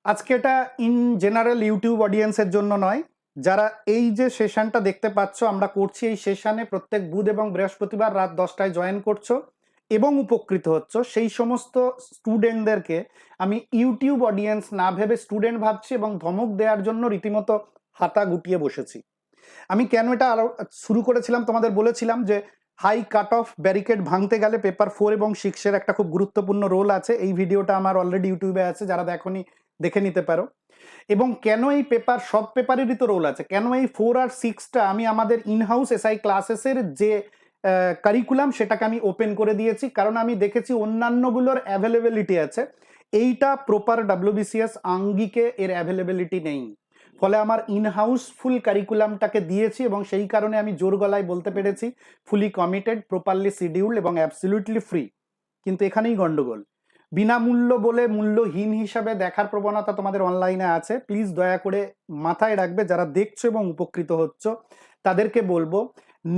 আজকে এটা in general YouTube অডিয়েন্সের জন্য নয়, যারা এই যে সেশনটা দেখতে পাচ্ছ আমরা করছি, এই সেশনে প্রত্যেক বুধ এবং বৃহস্পতিবার রাত 10টায় জয়েন করছো এবং উপকৃত হচ্ছ, সেই সমস্ত স্টুডেন্টদেরকে আমি ইউটিউব অডিয়েন্স না ভেবে স্টুডেন্ট ভাবছি এবং ধমক দেওয়ার জন্য রীতিমতো হাতা গুটিয়ে বসেছি। আমি কেন এটা আরো শুরু করেছিলাম, তোমাদের বলেছিলাম যে হাই কাট অফ ব্যারিকেড ভাঙতে গেলে পেপার 4 এবং 6-এর একটা খুব গুরুত্বপূর্ণ রোল আছে। এই ভিডিওটা আমার অলরেডি ইউটিউবে আছে, যারা দেখোনি দেখে নিতে পারো। এবং কেন এই পেপার, সব পেপারেরই তো রোল আছে, কেন এই 4 আর 6টা আমি আমাদের ইনহাউস এসআই ক্লাসেসের যে কারিকুলাম সেটাকে আমি ওপেন করে দিয়েছি, কারণ আমি দেখেছি অন্যান্যগুলোর অ্যাভেলেবিলিটি আছে, এইটা প্রপার ডাব্লিউবিসিএস আঙ্গিকে এর অ্যাভেলেবিলিটি নেই। ফলে আমার ইনহাউস ফুল কারিকুলামটাকে দিয়েছি এবং সেই কারণে আমি জোর গলায় বলতে পেরেছি ফুলি কমিটেড, প্রপারলি শিডিউল এবং অ্যাবসলিউটলি ফ্রি। কিন্তু এখানেই গন্ডগোল, বিনামূল্য বলে মূল্যহীন হিসাবে দেখার প্রবণতা তোমাদের অনলাইনে আছে। প্লিজ দয়া করে মাথায় রাখবে, যারা দেখছো এবং উপকৃত হচ্ছ তাদেরকে বলবো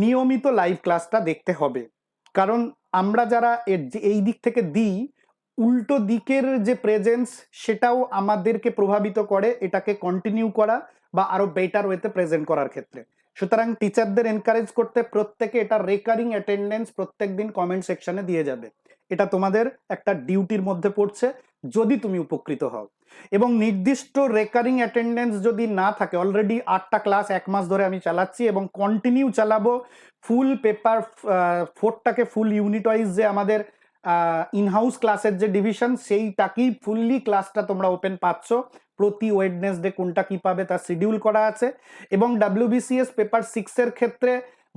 নিয়মিত লাইভ ক্লাসটা দেখতে হবে, কারণ আমরা যারা এই দিক থেকে দিই, উল্টো দিকের যে প্রেজেন্স সেটাও আমাদেরকে প্রভাবিত করে এটাকে কন্টিনিউ করা বা আরো বেটার ওয়েতে প্রেজেন্ট করার ক্ষেত্রে। সুতরাং টিচারদের এনকারেজ করতে প্রত্যেকে এটা রেকারিং অ্যাটেন্ডেন্স প্রত্যেক দিন কমেন্ট সেকশনে দিয়ে যাবে, এটা তোমাদের একটা ডিউটির মধ্যে পড়ছে যদি তুমি উপকৃত হও। এবং নির্দিষ্ট রেকারিং অ্যাটেন্ডেন্স যদি না থাকে, অলরেডি 8টা ক্লাস 1 মাস ধরে আমি চালাচ্ছি এবং কন্টিনিউ চালাবো। ফুল পেপার 4টাকে ফুল ইউনিট ওয়াইজ যে আমাদের ইনহাউস ক্লাসের যে ডিভিশন, সেইটাকেই ফুললি ক্লাসটা তোমরা ওপেন পাচ্ছ। প্রতি ওয়েডনেসডে কোনটা কি পাবে তার শিডিউল করা আছে। এবং ডাব্লিউবিসিএস পেপার 6-এর ক্ষেত্রে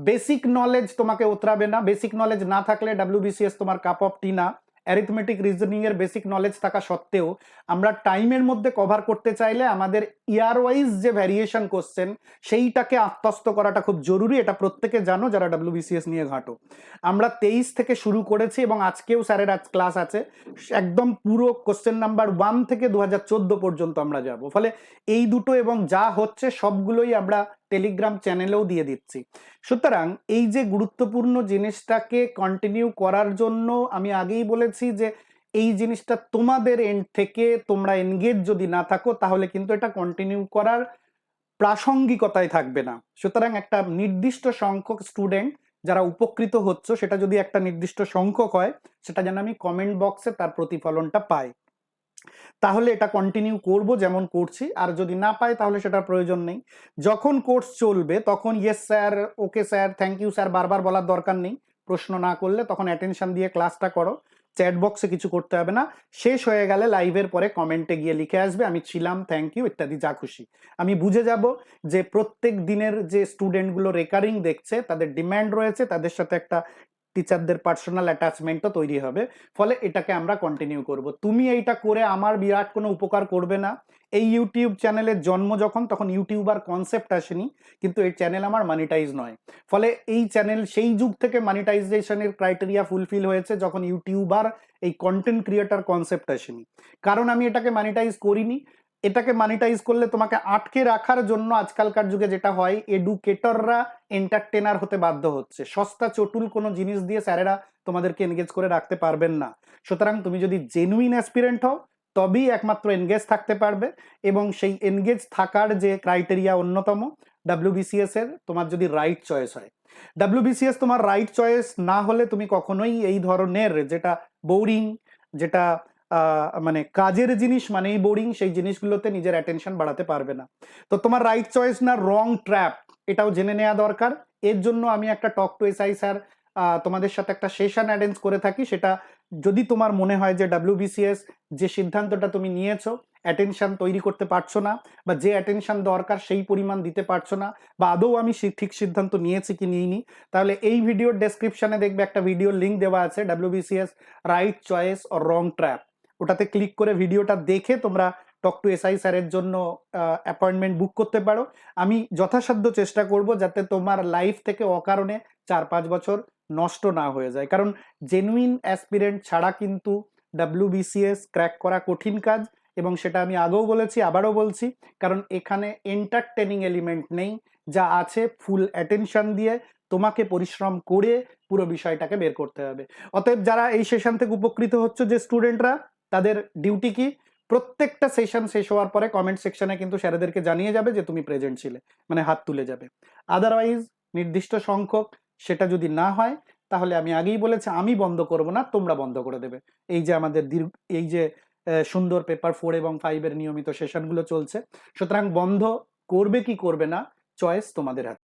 বেসিক নলেজ তোমাকে উতরাবে না, বেসিক নলেজ না থাকলে ডাব্লিউবিসিএস তোমার কাপ অফ টি না। অ্যারিথমেটিক রিজনিং এর বেসিক নলেজ থাকা সত্ত্বেও আমরা টাইমের মধ্যে কভার করতে চাইলে আমাদের ইয়ার ওয়াইজ যে ভ্যারিয়েশন কোশ্চেন সেইটাকে আত্মস্থ করাটা খুব জরুরি, এটা প্রত্যেকে জানো যারা ডাব্লিউবিসিএস নিয়ে ঘাঁটো। আমরা 23 থেকে শুরু করেছি এবং আজকেও স্যারের আজ ক্লাস আছে, একদম পুরো কোশ্চেন নাম্বার 1 থেকে 2014 পর্যন্ত আমরা যাব। ফলে এই দুটো এবং যা হচ্ছে সবগুলোই আমরা টেলিগ্রাম চ্যানেলেও দিয়ে দিচ্ছি। সুতরাং এই যে গুরুত্বপূর্ণ জিনিসটাকে কন্টিনিউ করার জন্য আমি আগেই বলেছি যে এই জিনিসটা তোমাদের এন্ড থেকে তোমরা এনগেজ যদি না থাকো তাহলে কিন্তু এটা কন্টিনিউ করার প্রাসঙ্গিকতায় থাকবে না। সুতরাং একটা নির্দিষ্ট সংখ্যক স্টুডেন্ট যারা উপকৃত হচ্ছে, সেটা যদি একটা নির্দিষ্ট সংখ্যক হয়, সেটা যেন আমি কমেন্ট বক্সে তার প্রতিফলনটা পাই, তাহলে এটা কন্টিনিউ করব যেমন করছি। আর যদি না পাই তাহলে সেটার প্রয়োজন নেই। যখন কোর্স চলবে তখন yes sir, okay sir, thank you sir বারবার বলার দরকার নেই। প্রশ্ন না করলে তখন অ্যাটেনশন দিয়ে ক্লাসটা করো, চ্যাট বক্সে কিছু করতে হবে না। শেষ হয়ে গেলে লাইভের পরে কমেন্টে গিয়ে লিখে আসবে আমি ছিলাম, থ্যাংক ইউ ইত্যাদি যা খুশি। আমি বুঝে যাব যে প্রত্যেক দিনের যে স্টুডেন্টগুলো রেকারিং দেখছে তাদের ডিম্যান্ড রয়েছে, তাদের সাথে একটা টিচারদের পার্সোনাল অ্যাটাচমেন্টও তৈরি হবে। ফলে এটাকে আমরা কন্টিনিউ করব। তুমি এইটা করে আমার বিরাট কোনো উপকার করবে না। এই ইউটিউব চ্যানেলের জন্ম যখন, তখন ইউটিউবার কনসেপ্ট আসেনি, কিন্তু এই চ্যানেল আমার মানিটাইজ নয়। ফলে এই চ্যানেল সেই যুগ থেকে মানিটাইজেশনের ক্রাইটেরিয়া ফুলফিল হয়েছে যখন ইউটিউবার এই কন্টেন্ট ক্রিয়েটর কনসেপ্ট আসেনি। কারণ আমি এটাকে মানিটাইজ করিনি। এটাকে মানিটাইজ করলে তোমাকে আটকে রাখার জন্য আজকালকার যুগে যেটা হয়, এডুকেটররা এন্টারটেনার হতে বাধ্য হচ্ছে। সস্তা চটুল কোনো জিনিস দিয়ে স্যারেরা তোমাদেরকে এনগেজ করে রাখতে পারবেন না। সুতরাং তুমি যদি জেনুইন অ্যাসপিরেন্ট হও তবেই একমাত্র এনগেজ থাকতে পারবে। এবং সেই এনগেজ থাকার যে ক্রাইটেরিয়া অন্যতম ডাব্লিউবিসিএস এর, তোমার যদি রাইট চয়েস হয়। ডাব্লিউবিসিএস তোমার রাইট চয়েস না হলে তুমি কখনোই এই ধরনের যেটা বোরিং, যেটা মানে কাজের জিনিস মানেই বোরিং, সেই জিনিসগুলোতে নিজের অ্যাটেনশন বাড়াতে পারবে না। তো তোমার রাইট চয়েস না রং ট্র্যাপ, এটাও জেনে নেওয়া দরকার। এর জন্য আমি একটা টক টু এসআই স্যার তোমাদের সাথে একটা সেশন অ্যারেঞ্জ করে থাকি। সেটা যদি তোমার মনে হয় যে ডাব্লিউবিসিএস যে সিদ্ধান্তটা তুমি নিয়েছো অ্যাটেনশন তৈরি করতে পারছো না, বা যে অ্যাটেনশন দরকার সেই পরিমাণ দিতে পারছো না, বা আদৌ আমি ঠিক সিদ্ধান্ত নিয়েছি কি নিইনি, তাহলে এই ভিডিওর ডেসক্রিপশনে দেখবে একটা ভিডিওর লিঙ্ক দেওয়া আছে, WBCS right choice or wrong trap. ওটাতে ক্লিক করে ভিডিওটা দেখে তোমরা টক টু এসআই স্যারের জন্য অ্যাপয়েন্টমেন্ট বুক করতে পারো। আমি যথাসাধ্য চেষ্টা করব যাতে তোমার লাইফ থেকে অকারণে 4-5 বছর নষ্ট না হয়ে যায়, কারণ জেনুইন অ্যাসপিরেন্ট ছাড়া কিন্তু ডাব্লিউবিসিএস ক্র্যাক করা কঠিন কাজ। এবং সেটা আমি আগেও বলেছি, আবারও বলছি, কারণ এখানে এন্টারটেনিং এলিমেন্ট নেই, যা আছে ফুল অ্যাটেনশন দিয়ে তোমাকে পরিশ্রম করে পুরো বিষয়টাকে বের করতে হবে। অতএব যারা এই সেশন থেকে উপকৃত হচ্ছে যে স্টুডেন্টরা, তাদের ডিউটি কি? প্রত্যেকটা সেশন শেষ হওয়ার পরে কমেন্ট সেকশনে কিন্তু স্যারেদেরকে জানিয়ে যাবে যে তুমি প্রেজেন্ট ছিলে, মানে হাত তুলে যাবে। আদারওয়াইজ নির্দিষ্ট সংখ্যক সেটা যদি না হয়, তাহলে আমি আগেই বলেছি আমি বন্ধ করব না, তোমরা বন্ধ করে দেবে। এই যে আমাদের এই যে সুন্দর পেপার 4 এবং 5 এর নিয়মিত সেশনগুলো চলছে, সুতরাং বন্ধ করবে কি করবে না চয়েস তোমাদের হাতে।